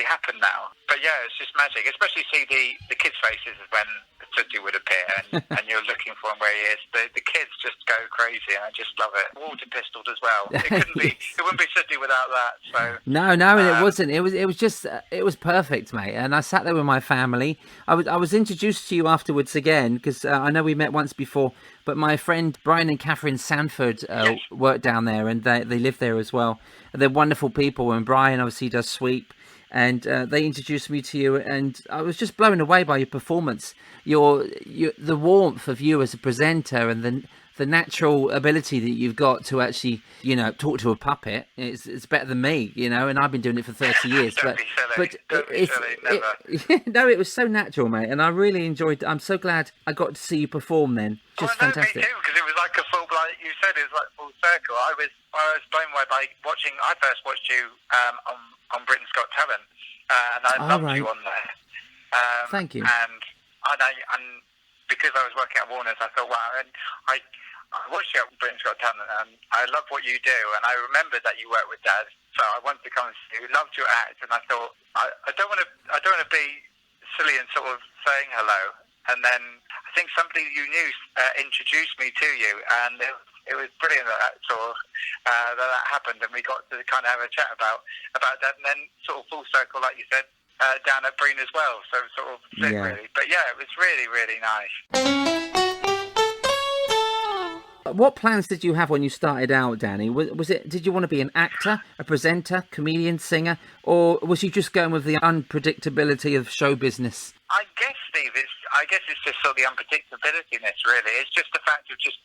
happened now. But yeah, it's just magic. Especially see the kids' faces when Sooty would appear, and you're looking for him where he is. The kids just go crazy, and I just love it. Water pistoled as well. It couldn't be. It wouldn't be Sooty without that. So no, it wasn't. It was just it was perfect, mate. And I sat there with my family. I was introduced to you afterwards again, because I know we met once before. But my friend Brian and Catherine Sanford work down there, and they live there as well. They're wonderful people, and Brian obviously does sweep, and they introduced me to you, and I was just blown away by your performance, the warmth of you as a presenter, and the natural ability that you've got to actually, talk to a puppet. It's better than me, and I've been doing it for 30 years. Don't be silly, never. No, it was so natural, mate, and I really enjoyed it. I'm so glad I got to see you perform then. Just fantastic. Me too, because it was like a full, like you said, it was like full circle. I was blown away by watching. I first watched you on Britain's Got Talent, and I loved you on there. Thank you. And because I was working at Warner's, I thought, wow, and I watched you at Britain's Got Talent, and I love what you do, and I remembered that you worked with Dad, so I wanted to come and see you. Loved your act, and I thought, I don't want to be silly and sort of saying hello. And then I think somebody you knew introduced me to you, and it was brilliant that that happened, and we got to kind of have a chat about that, and then sort of full circle, like you said, down at Breen as well. So sort of really, but yeah, it was really, really nice. What plans did you have when you started out, Danny? Did you want to be an actor, a presenter, comedian, singer, or was you just going with the unpredictability of show business? I guess, Steve, it's just sort of the unpredictability in this, really. It's just the fact of just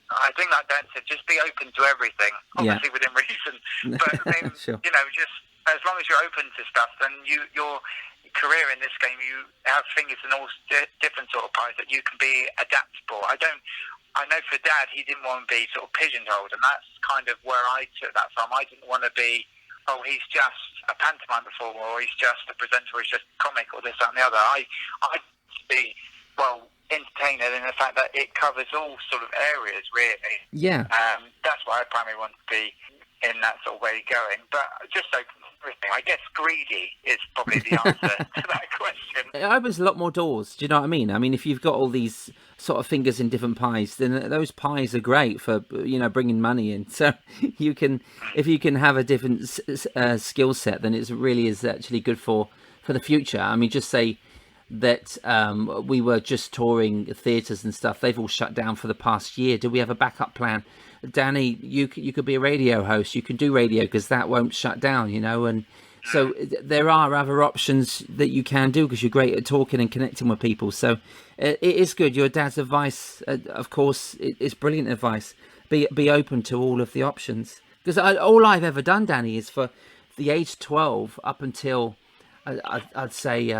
I think, like Dan said, just be open to everything, obviously within reason. But I mean, sure. Just as long as you're open to stuff, then your career in this game, you have fingers in all different sort of pies that you can be adaptable. I know for Dad, he didn't want to be sort of pigeonholed, and that's kind of where I took that from. I didn't want to be, oh, he's just a pantomime performer, or he's just a presenter, or he's just comic, or this, that, and the other. I'd be, entertained in the fact that it covers all sort of areas, really. Yeah. That's why I primarily want to be in that sort of way going. But just open to everything. I guess greedy is probably the answer to that question. It opens a lot more doors. Do you know what I mean? I mean, if you've got all these sort of fingers in different pies, then those pies are great for bringing money in. So if you can have a different skill set, then it really is actually good for the future. I mean, just say that we were just touring theatres and stuff. They've all shut down for the past year. Do we have a backup plan? Danny, you could be a radio host. You can do radio because that won't shut down, and so there are other options that you can do because you're great at talking and connecting with people. So it is good. Your dad's advice, of course, it's brilliant advice. Be open to all of the options, because all I've ever done, Danny, is for the age 12 up until I'd say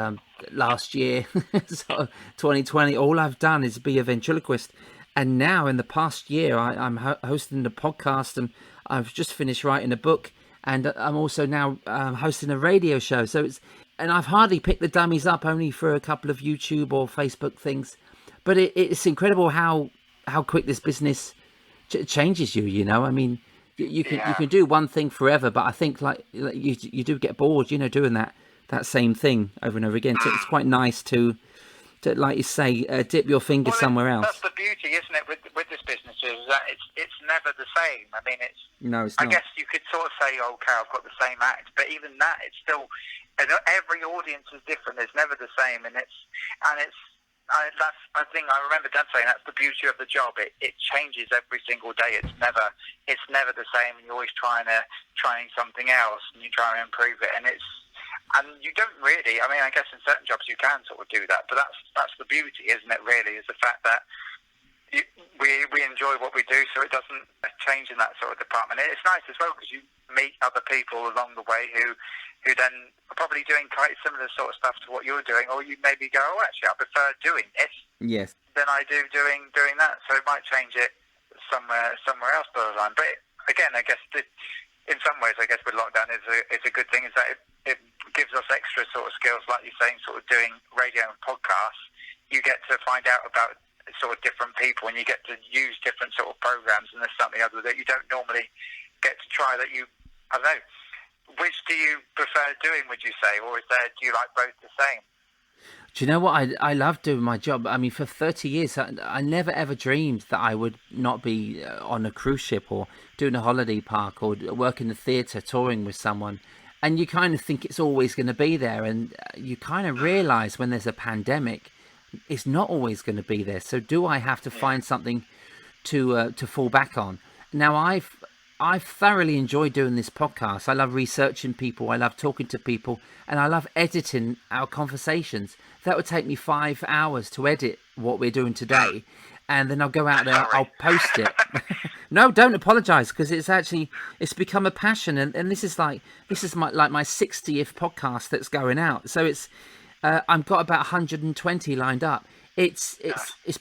last year, so 2020. All I've done is be a ventriloquist. And now, in the past year, I'm hosting a podcast, and I've just finished writing a book, and I'm also now hosting a radio show. So and I've hardly picked the dummies up, only for a couple of YouTube or Facebook things. But it's incredible how quick this business changes you. I mean, you can do one thing forever, but I think like you do get bored, doing that same thing over and over again. So it's quite nice to like you say, dip your finger somewhere else. That's the beauty, isn't it, with this business, is that it's never the same. I mean, it's not. I guess you could sort of say, okay, I've got the same act, but even that, it's still, every audience is different. It's never the same, and it's I think I remember Dad saying that's the beauty of the job. It changes every single day. It's never the same. And you're always trying something else, and you try and improve it. And you don't really. I mean, I guess in certain jobs you can sort of do that, but that's the beauty, isn't it? Really, is the fact that we enjoy what we do, so it doesn't change in that sort of department. It's nice as well because you meet other people along the way who then are probably doing quite similar sort of stuff to what you're doing, or you maybe go, oh, actually, I prefer doing this than I do doing that. So it might change it somewhere else down the line. But again, I guess in some ways, I guess with lockdown, it's a good thing is that it gives us extra sort of skills, like you're saying, sort of doing radio and podcasts. You get to find out about sort of different people, and you get to use different sort of programs and this, something other that you don't normally get to try. That I don't know. Which do you prefer doing, would you say, or do you like both the same? Do you know what? I love doing my job. I mean, for 30 years, I never ever dreamed that I would not be on a cruise ship or doing a holiday park or work in the theatre, touring with someone. And you kind of think it's always going to be there. And you kind of realise when there's a pandemic, it's not always going to be there. So do I have to find something to fall back on? Now, I've thoroughly enjoyed doing this podcast. I love researching people. I love talking to people, and I love editing our conversations. That would take me 5 hours to edit what we're doing today, and then I'll go out there. I'll post it. No, don't apologise, because it's become a passion, and this is my 60th podcast that's going out. So I've got about 120 lined up. It's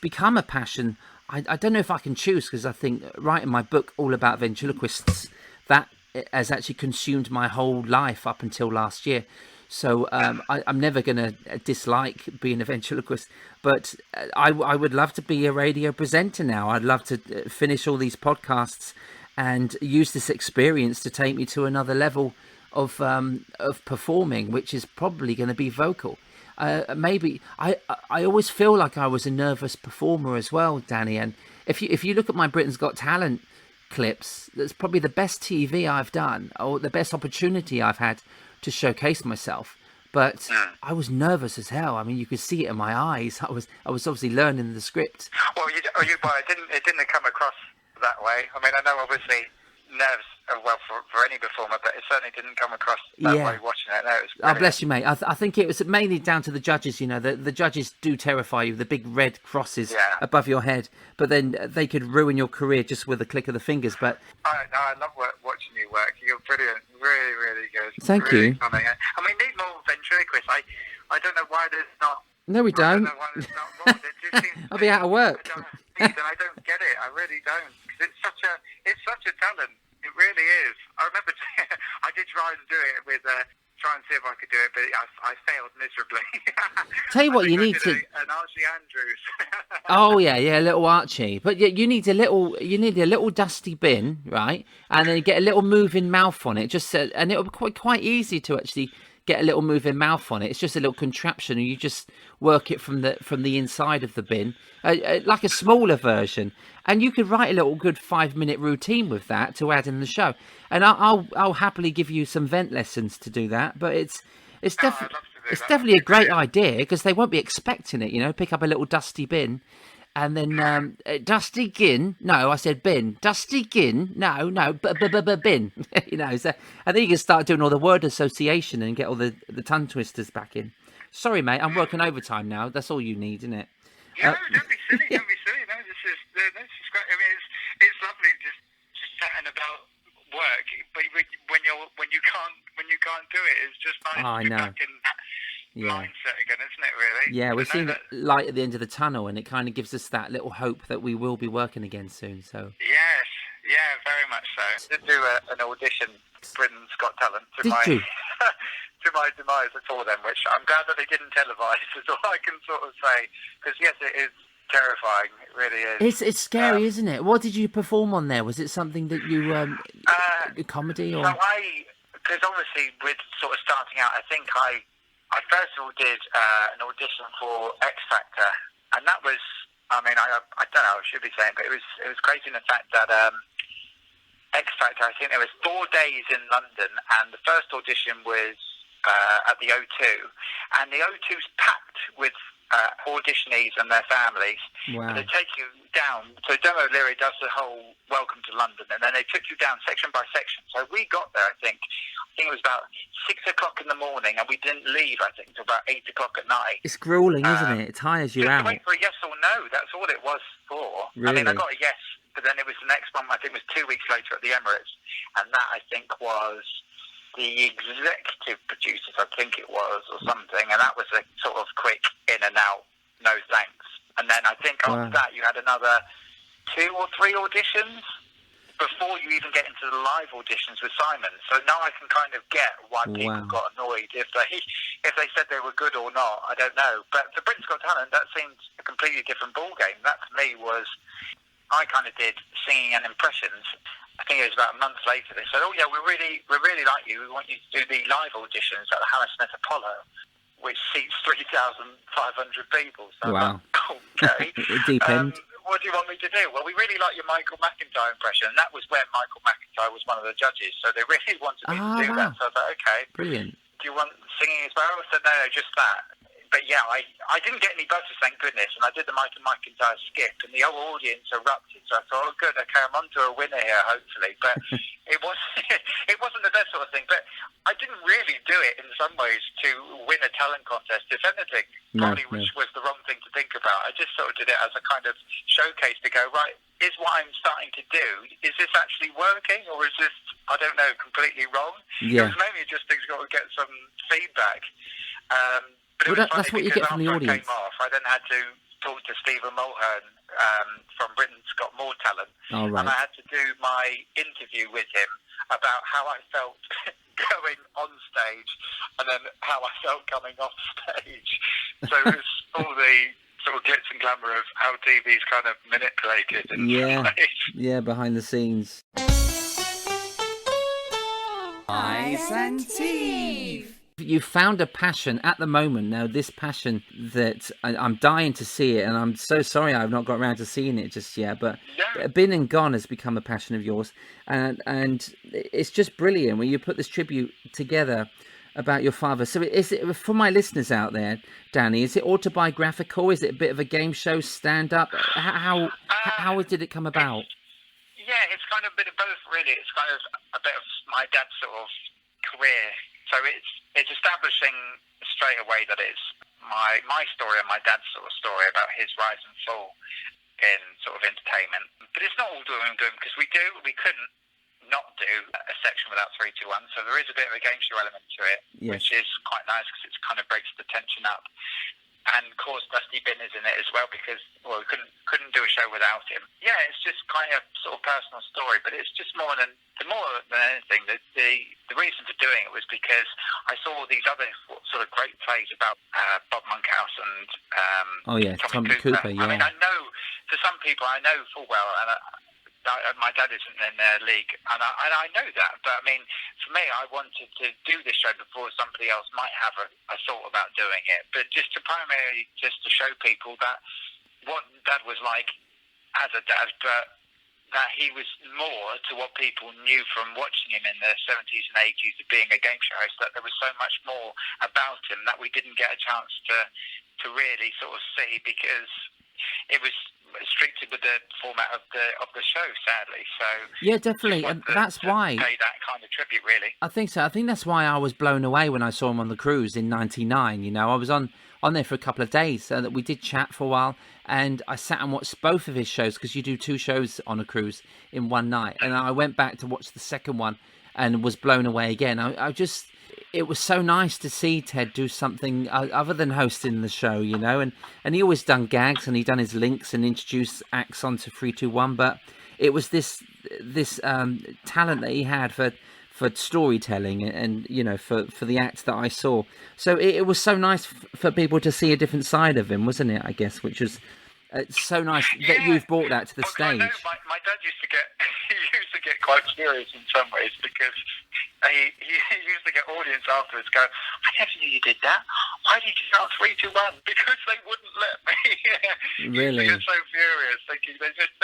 become a passion. I don't know if I can choose, because I think writing my book all about ventriloquists, that has actually consumed my whole life up until last year. So I'm never going to dislike being a ventriloquist, but I would love to be a radio presenter now. I'd love to finish all these podcasts and use this experience to take me to another level of performing, which is probably going to be vocal. Maybe I always feel like I was a nervous performer as well, Danny. And if you look at my Britain's Got Talent clips, that's probably the best TV I've done, or the best opportunity I've had to showcase myself. But I was nervous as hell. I mean, you could see it in my eyes. I was obviously learning the script. Well, it didn't come across that way. I mean, I know obviously nerves for any performer, but it certainly didn't come across that way watching it. No, it was brilliant. Oh, bless you, mate. I think it was mainly down to the judges. You know, the judges do terrify you, the big red crosses above your head, but then they could ruin your career just with a click of the fingers. But I love watching you work. You're brilliant. Really, really good. Thank really you. Funny. I mean, need more ventriloquists. I don't know why there's not. No, we don't. I don't know why there's not more. It just seems I'll be out of work. I don't get it. I really don't. Because it's such a talent. It really is. I remember I did try and do it with try and see if I could do it, but I failed miserably. Tell you what, you need to. An Archie Andrews. Oh yeah, little Archie. But you need a little dusty bin, right? And then you get a little moving mouth on it. And it'll be quite easy to actually get a little moving mouth on it. It's just a little contraption, and you just work it from the inside of the bin, like a smaller version. And you could write a little good 5-minute routine with that to add in the show. And I'll happily give you some vent lessons to do that. But it's definitely a great idea, because they won't be expecting it. You know, pick up a little dusty bin, and then dusty gin. No, I said bin. Dusty gin. No, bin. You know, so I think you can start doing all the word association and get all the tongue twisters back in. Sorry, mate, I'm working overtime now. That's all you need, isn't it? No, don't be silly. Don't be silly. No, this is great. I mean, it's lovely just chatting about work, but when you can't do it, it's just nice to be back in that mindset again, isn't it? Really? Yeah, we're seeing the light at the end of the tunnel, and it kind of gives us that little hope that we will be working again soon. So yes, yeah, very much so. I did do an audition, Britain's Got Talent. Did you? To my demise for them, which I'm glad that they didn't televise, is all I can sort of say. Because yes, it is terrifying. It really is. It's scary, isn't it? What did you perform on there? Was it something that you comedy or? So because obviously with sort of starting out, I think I first of all did an audition for X Factor, and that was, I mean, I don't know, I should be saying, but it was crazy in the fact that X Factor, I think there was 4 days in London, and the first audition was at the O2, and the O2's packed with auditionees and their families. Wow. And they take you down. So Demo Leary does the whole Welcome to London, and then they took you down section by section. So we got there, I think it was about 6 o'clock in the morning, and we didn't leave, I think, till about 8 o'clock at night. It's grueling, isn't it? It tires you just out. To wait for a yes or no, that's all it was for. Really? I mean, I got a yes, but then it was the next one, I think it was 2 weeks later at the Emirates, and that, I think, was the executive producers, I think it was, or something, and that was a sort of quick in and out, no thanks. And then I think after that you had another 2 or 3 auditions before you even get into the live auditions with Simon. So now I can kind of get why people got annoyed if they said they were good or not. I don't know. But for Britain's Got Talent, that seems a completely different ballgame. That to me was, I kind of did singing and impressions. I think it was about a month later. They said, "Oh yeah, we really like you. We want you to do the live auditions at the Hammersmith Apollo, which seats 3,500 people." So wow. Okay. Deep end. What do you want me to do? Well, we really like your Michael McIntyre impression, and that was where Michael McIntyre was one of the judges. So they really wanted me to do that. So I was like, okay. Brilliant. Do you want singing as well? I said, no, just that. But yeah, I didn't get any buzzers, thank goodness, and I did the Michael McIntyre skip, and the whole audience erupted. So I thought, oh, good, okay, I'm on to a winner here, hopefully. But it wasn't the best sort of thing. But I didn't really do it in some ways to win a talent contest, if anything, which was the wrong thing to think about. I just sort of did it as a kind of showcase to go, right, is what I'm starting to do, is this actually working, or is this, I don't know, completely wrong? Yeah. It was mainly just to get some feedback. But well, that's what you get from the audience. Came off, I then had to talk to Stephen Mulhern from Britain's Got More Talent, and I had to do my interview with him about how I felt going on stage, and then how I felt coming off stage. So it was all the sort of glitz and glamour of how TV's kind of manipulated. Yeah, behind the scenes. Ice and Teeth. You found a passion at the moment now, this passion that I'm dying to see it, and I'm so sorry I've not got around to seeing it just yet, but Been and Gone has become a passion of yours, and it's just brilliant when you put this tribute together about your father. So is it, for my listeners out there, Danny, is it autobiographical? Is it a bit of a game show, stand-up? How did it come about? Yeah, it's kind of a bit of both, really. It's kind of a bit of my dad's sort of career. So it's establishing straight away that it's my story and my dad's sort of story about his rise and fall in sort of entertainment. But it's not all doom and gloom, because we couldn't not do a section without 3, 2, 1. So there is a bit of a game show element to it, which is quite nice because it kind of breaks the tension up. And of course, Dusty Bin is in it as well, because we couldn't do a show without him. Yeah, it's just kind of sort of personal story, but it's just more than anything. The reason for doing it was because I saw these other sort of great plays about Bob Monkhouse and Tommy Cooper. Yeah. I mean, I know for some people, I know full well, and my dad isn't in their league, and I know that. But I mean, for me, I wanted to do this show before somebody else might have a thought about doing it. But just to show people that what Dad was like as a dad, but that he was more to what people knew from watching him in the 70s and 80s of being a game show host, that there was so much more about him that we didn't get a chance to really sort of see, because it was restricted with the format of the show, sadly. So yeah, definitely, and that's why pay that kind of tribute, really. I think so. I think that's why I was blown away when I saw him on the cruise in '99. You know, I was on there for a couple of days, so that we did chat for a while, and I sat and watched both of his shows, because you do 2 shows on a cruise in one night, and I went back to watch the second one and was blown away again. It was so nice to see Ted do something other than hosting the show, you know, and he always done gags, and he done his links and introduced acts onto 3, 2, 1, but it was this talent that he had for storytelling, and you know, for the acts that I saw. So it was so nice for people to see a different side of him, wasn't it? I guess, which was so nice that you've brought that to the stage. I know my dad used to get used to get quite furious in some ways because he used to get audience afterwards go, I never knew you did that. Why did you count 3, 2, 1? Because they wouldn't let me. Really? They get so furious. They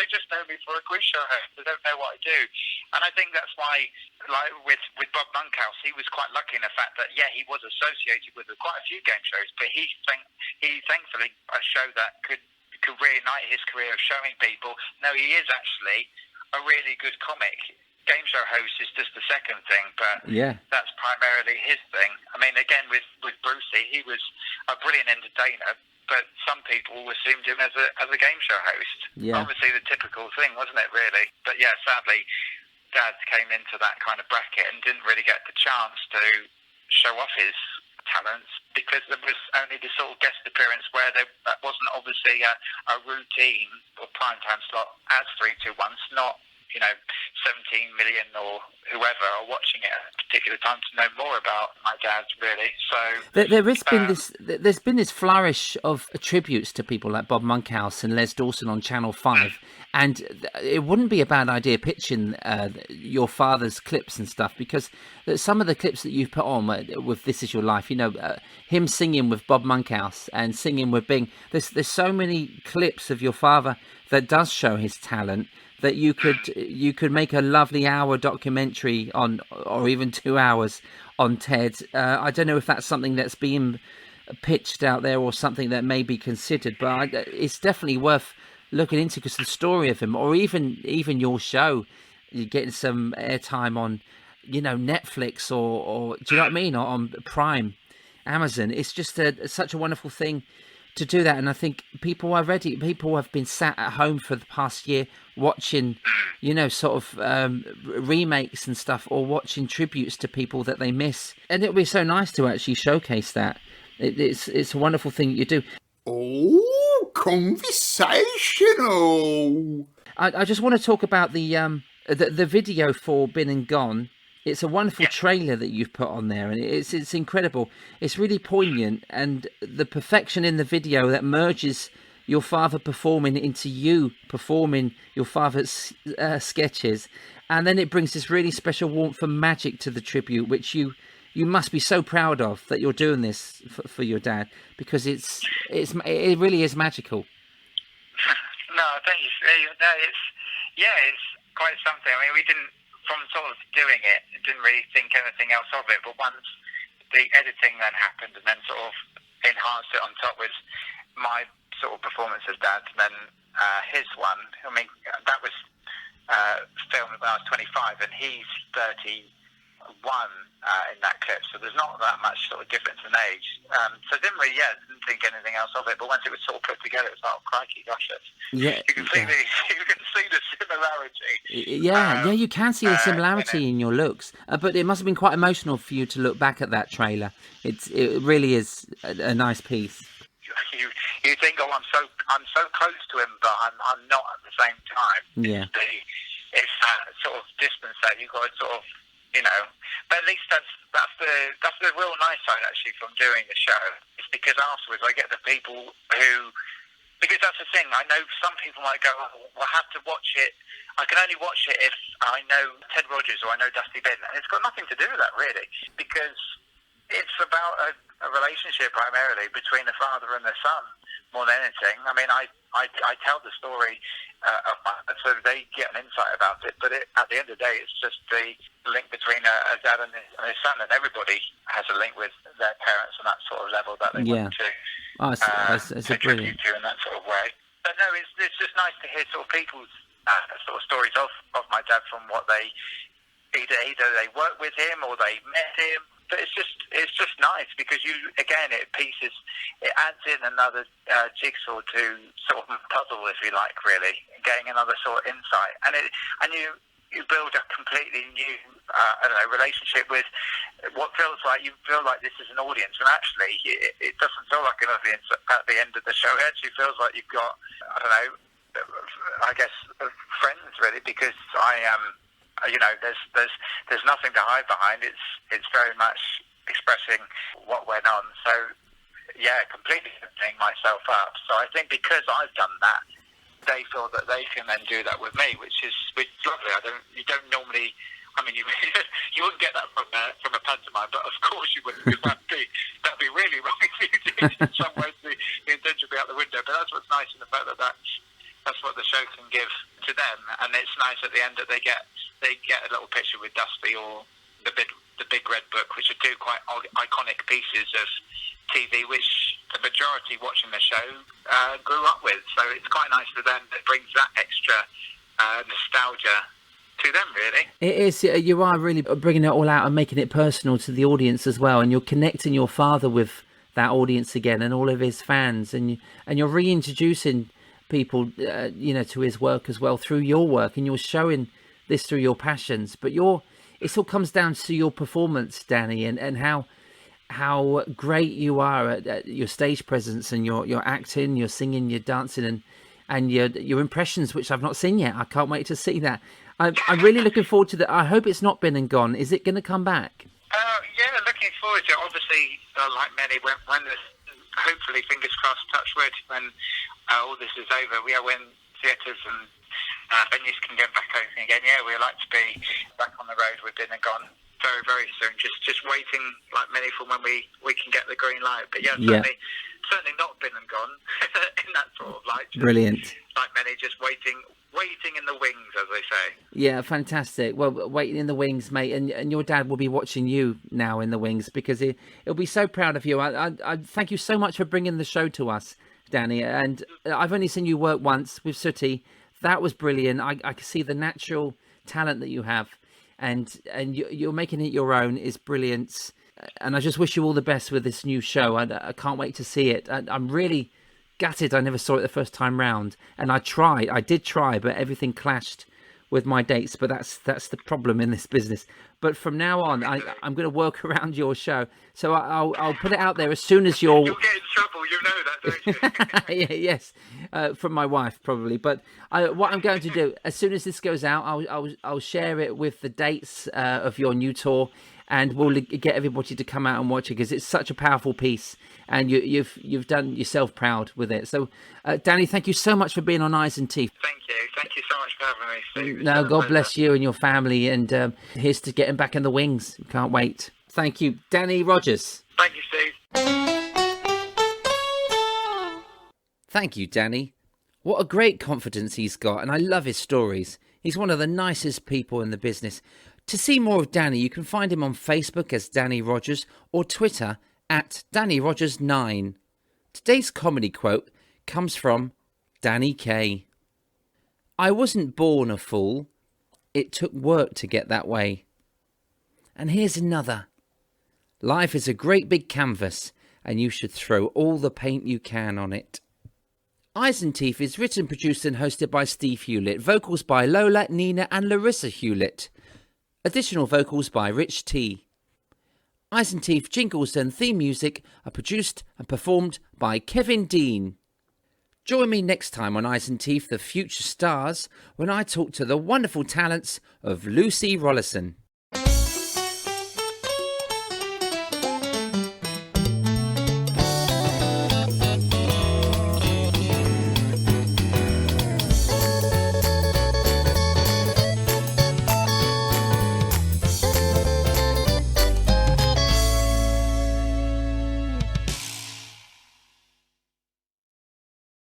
just know me for a quiz show host. They don't know what I do. And I think that's why, like with Bob Monkhouse, he was quite lucky in the fact that, yeah, he was associated with quite a few game shows, but he thankfully a show that could reignite his career of showing people, no, he is actually a really good comic. Game show host is just the second thing, but that's primarily his thing. I mean, again, with Brucey, he was a brilliant entertainer, but some people assumed him as a game show host. Yeah. Obviously the typical thing, wasn't it, really? But yeah, sadly, Dad came into that kind of bracket and didn't really get the chance to show off his talents because there was only this sort of guest appearance where that wasn't obviously a routine or primetime slot as 3-2-1's not, 17 million or whoever are watching it at a particular time to know more about my dad, really. So there's been this flourish of tributes to people like Bob Monkhouse and Les Dawson on Channel 5, and it wouldn't be a bad idea pitching your father's clips and stuff, because some of the clips that you've put on with This Is Your Life, him singing with Bob Monkhouse and singing with Bing, there's so many clips of your father that does show his talent that you could make a lovely hour documentary on, or even 2 hours on Ted. I don't know if that's something that's being pitched out there or something that may be considered, but it's definitely worth looking into, because the story of him, or even your show, you're getting some airtime on, Netflix or do you know what I mean, or on Prime, Amazon. It's just such a wonderful thing to do that, and I think people are ready. People have been sat at home for the past year watching, remakes and stuff, or watching tributes to people that they miss, and it would be so nice to actually showcase that. It's a wonderful thing that you do. Oh, conversational. I just want to talk about the video for Been and Gone. It's a wonderful trailer that you've put on there, and it's incredible. It's really poignant, and the perfection in the video that merges your father performing into you performing your father's sketches, and then it brings this really special warmth and magic to the tribute, which you must be so proud of, that you're doing this for your dad, because it really is magical. No, thank you. No, it's quite something. I mean, we didn't. From sort of doing it, didn't really think anything else of it. But once the editing then happened, and then sort of enhanced it on top with my sort of performance as Dad, and then his one. I mean, that was filmed when I was 25, and he's 31 in that clip. So there's not that much sort of difference in age. So didn't think anything else of it. But once it was sort of put together, it was like, oh, crikey, gosh, you can see the similarity. Yeah, you can see the similarity in your looks. But it must have been quite emotional for you to look back at that trailer. It really is a nice piece. You think, oh, I'm so close to him, but I'm not at the same time. Yeah. It's that sort of distance that you've got to sort of, but at least that's the real nice side actually from doing the show. It's because afterwards I get the people who, because that's the thing, I know some people might go, oh, well, I have to watch it. I can only watch it if I know Ted Rogers or I know Dusty Ben, and it's got nothing to do with that really, because it's about a relationship primarily between the father and the son more than anything. I mean, I tell the story so they get an insight about it, but at the end of the day, it's just the link between a dad and his son, and everybody has a link with their parents on that sort of level that they want to contribute to in that sort of way. But no, it's just nice to hear sort of people's sort of stories of my dad, from what they either they worked with him or they met him. But it's just nice because it adds in another jigsaw to sort of puzzle, if you like, really, getting another sort of insight, and you build a completely new relationship with what feels like you feel like this is an audience, and actually it doesn't feel like an audience at the end of the show. It actually feels like you've got, I guess, friends really, because there's nothing to hide behind. It's very much expressing what went on. So yeah, completely opening myself up. So I think because I've done that, they feel that they can then do that with me, which is lovely. You don't normally. I mean, you wouldn't get that from a pantomime, but of course you wouldn't. Because that'd be really wrong if you did. In some ways, the intention would be out the window. But that's what's nice in the fact that that's what the show can give to them, and it's nice at the end that they get a little picture with Dusty or the Big Red Book, which are two quite iconic pieces of TV, which the majority watching the show grew up with. So it's quite nice for them. It brings that extra nostalgia to them, really. It is. You are really bringing it all out and making it personal to the audience as well, and you're connecting your father with that audience again and all of his fans, and you're reintroducing people, to his work as well through your work, and you're showing this through your passions. But it all comes down to your performance, Danny, and how great you are at your stage presence and your acting, your singing, your dancing, and your impressions, which I've not seen yet. I can't wait to see that. I'm really looking forward to that. I hope it's not been and gone. Is it going to come back? Yeah, looking forward to it. Obviously, like many, when this, hopefully, fingers crossed, touch wood, when all this is over, when theatres and venues can get back open again. Yeah, we'd like to be back on the road with Been and Gone very, very soon. Just waiting, like many, for when we can get the green light. But yeah, certainly not Been and Gone in that sort of light. Brilliant. Like many, just waiting in the wings, as they say. Yeah, fantastic. Well, waiting in the wings, mate, and your dad will be watching you now in the wings, because he'll be so proud of you. I thank you so much for bringing the show to us, Danny. And I've only seen you work once with Sooty. That was brilliant. I can see the natural talent that you have, and you're making it your own is brilliant. And I just wish you all the best with this new show. I can't wait to see it. I'm really gutted I never saw it the first time round, and I did try, but everything clashed with my dates. But that's the problem in this business. But from now on, I'm going to work around your show, so I'll put it out there as soon as you'll get in trouble. You know that, don't you? Yeah, yes, from my wife probably. But what I'm going to do, as soon as this goes out, I'll share it with the dates of your new tour, and we'll get everybody to come out and watch it, because it's such a powerful piece, and you've done yourself proud with it. So, Danny, thank you so much for being on Eyes and Teeth. Thank you so much for having me, Steve. No, God bless you and your family, and here's to getting back in the wings. Can't wait. Thank you, Danny Rogers. Thank you, Steve. Thank you, Danny. What a great confidence he's got, and I love his stories. He's one of the nicest people in the business. To see more of Danny, you can find him on Facebook as Danny Rogers, or Twitter at DannyRogers9. Today's comedy quote comes from Danny Kaye. I wasn't born a fool. It took work to get that way. And here's another. Life is a great big canvas, and you should throw all the paint you can on it. Eyes and Teeth is written, produced and hosted by Steve Hewlett. Vocals by Lola, Nina and Larissa Hewlett. Additional vocals by Rich T. Eyes and Teeth jingles and theme music are produced and performed by Kevin Dean. Join me next time on Eyes and Teeth, The Future Stars, when I talk to the wonderful talents of Lucy Rollison.